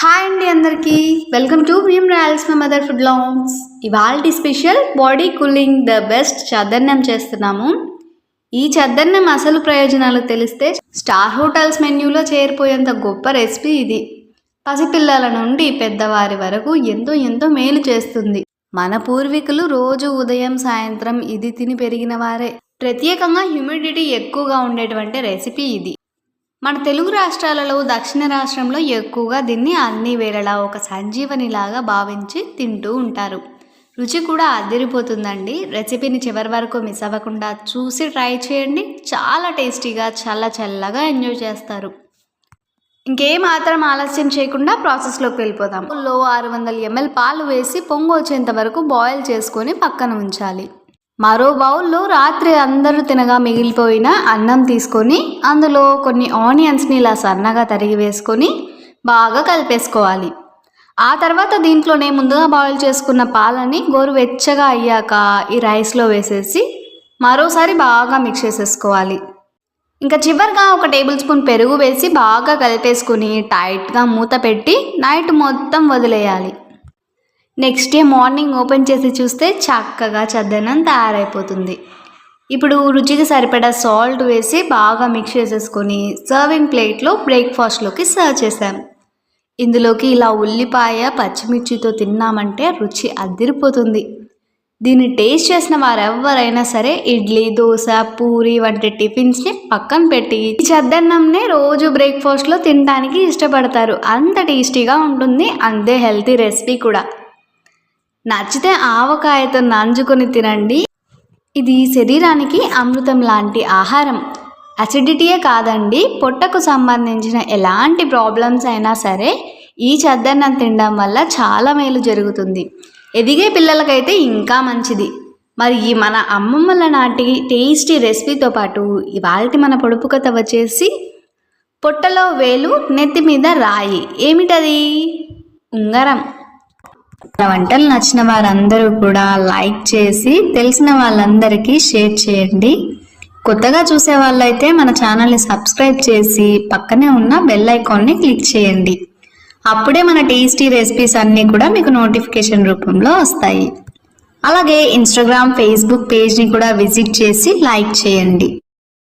Hi అండి అందరికీ welcome to Bheem Royals my mother food longs. ఇవాల్టి special body cooling the best చద్దన్నం చేస్తున్నాము. ఈ చద్దన్నం అసలు ప్రయోజనాలు తెలిస్తే స్టార్ హోటల్స్ మెన్యూలో చేరిపోయేంత గొప్ప రెసిపీ ఇది. పసిపిల్లల నుండి పెద్దవారి వరకు ఎంతో ఎంతో మేలు చేస్తుంది. మన పూర్వీకులు రోజు ఉదయం సాయంత్రం ఇది తిని పెరిగిన వారే. ప్రత్యేకంగా హ్యూమిడిటీ ఎక్కువగా ఉండేటువంటి రెసిపీ ఇది. మన తెలుగు రాష్ట్రాలలో దక్షిణ రాష్ట్రంలో ఎక్కువగా దీన్ని అన్ని వేళలా ఒక సంజీవనిలాగా భావించి తింటూ ఉంటారు. రుచి కూడా అదిరిపోతుందండి. రెసిపీని చివరి వరకు మిస్ అవ్వకుండా చూసి ట్రై చేయండి. చాలా టేస్టీగా చాలా చల్లగా ఎంజాయ్ చేస్తారు. ఇంకేమాత్రం ఆలస్యం చేయకుండా ప్రాసెస్లోకి వెళ్ళిపోదాం. 600 ml పాలు వేసి పొంగు వచ్చేంత వరకు బాయిల్ చేసుకొని పక్కన ఉంచాలి. మరో బౌల్లో రాత్రి అందరూ తినగా మిగిలిపోయిన అన్నం తీసుకొని అందులో కొన్ని ఆనియన్స్ని ఇలా సన్నగా తరిగి వేసుకొని బాగా కలిపేసుకోవాలి. ఆ తర్వాత దీంట్లోనే ముందుగా బాయిల్ చేసుకున్న పాలని గోరువెచ్చగా అయ్యాక ఈ రైస్లో వేసేసి మరోసారి బాగా మిక్స్ చేసేసుకోవాలి. ఇంకా చివరిగా 1 టేబుల్ స్పూన్ పెరుగు వేసి బాగా కలిపేసుకుని టైట్గా మూత పెట్టి నైట్ మొత్తం వదిలేయాలి. నెక్స్ట్ డే మార్నింగ్ ఓపెన్ చేసి చూస్తే చక్కగా చద్దన్నం తయారైపోతుంది. ఇప్పుడు రుచికి సరిపడా సాల్ట్ వేసి బాగా మిక్స్ చేసేసుకొని సర్వింగ్ ప్లేట్లో బ్రేక్ఫాస్ట్లోకి సర్వ్ చేసాం. ఇందులోకి ఇలా ఉల్లిపాయ పచ్చిమిర్చితో తిన్నామంటే రుచి అదిరిపోతుంది. దీన్ని టేస్ట్ చేసిన వారెవరైనా సరే ఇడ్లీ, దోశ, పూరి వంటి టిఫిన్స్ని పక్కన పెట్టి ఈ చద్దన్నంనే రోజు బ్రేక్ఫాస్ట్లో తినడానికి ఇష్టపడతారు. అంత టేస్టీగా ఉంటుంది. అంతే హెల్తీ రెసిపీ కూడా. నచ్చితే ఆవకాయతో నంజుకొని తినండి. ఇది శరీరానికి అమృతం లాంటి ఆహారం. అసిడిటీయే కాదండి, పొట్టకు సంబంధించిన ఎలాంటి ప్రాబ్లమ్స్ అయినా సరే ఈ చద్దన్నం తినడం వల్ల చాలా మేలు జరుగుతుంది. ఎదిగే పిల్లలకైతే ఇంకా మంచిది. మరి ఈ మన అమ్మమ్మల నాటి టేస్టీ రెసిపీతో పాటు ఇవాళ మన పొడుపు కథ వచ్చేసి పొట్టలో వేలు నెత్తి మీద రాయి. ఏమిటది? ఉంగరం. వంటలు నచ్చిన వారందరూ కూడా లైక్ చేసి తెలిసిన వాళ్ళందరికీ షేర్ చేయండి. కొత్తగా చూసే వాళ్ళైతే మన ఛానల్ని సబ్స్క్రైబ్ చేసి పక్కనే ఉన్న బెల్ ఐకాన్ని క్లిక్ చేయండి. అప్పుడే మన టేస్టీ రెసిపీస్ అన్నీ కూడా మీకు నోటిఫికేషన్ రూపంలో వస్తాయి. అలాగే ఇన్స్టాగ్రామ్, ఫేస్బుక్ పేజ్ని కూడా విజిట్ చేసి లైక్ చేయండి.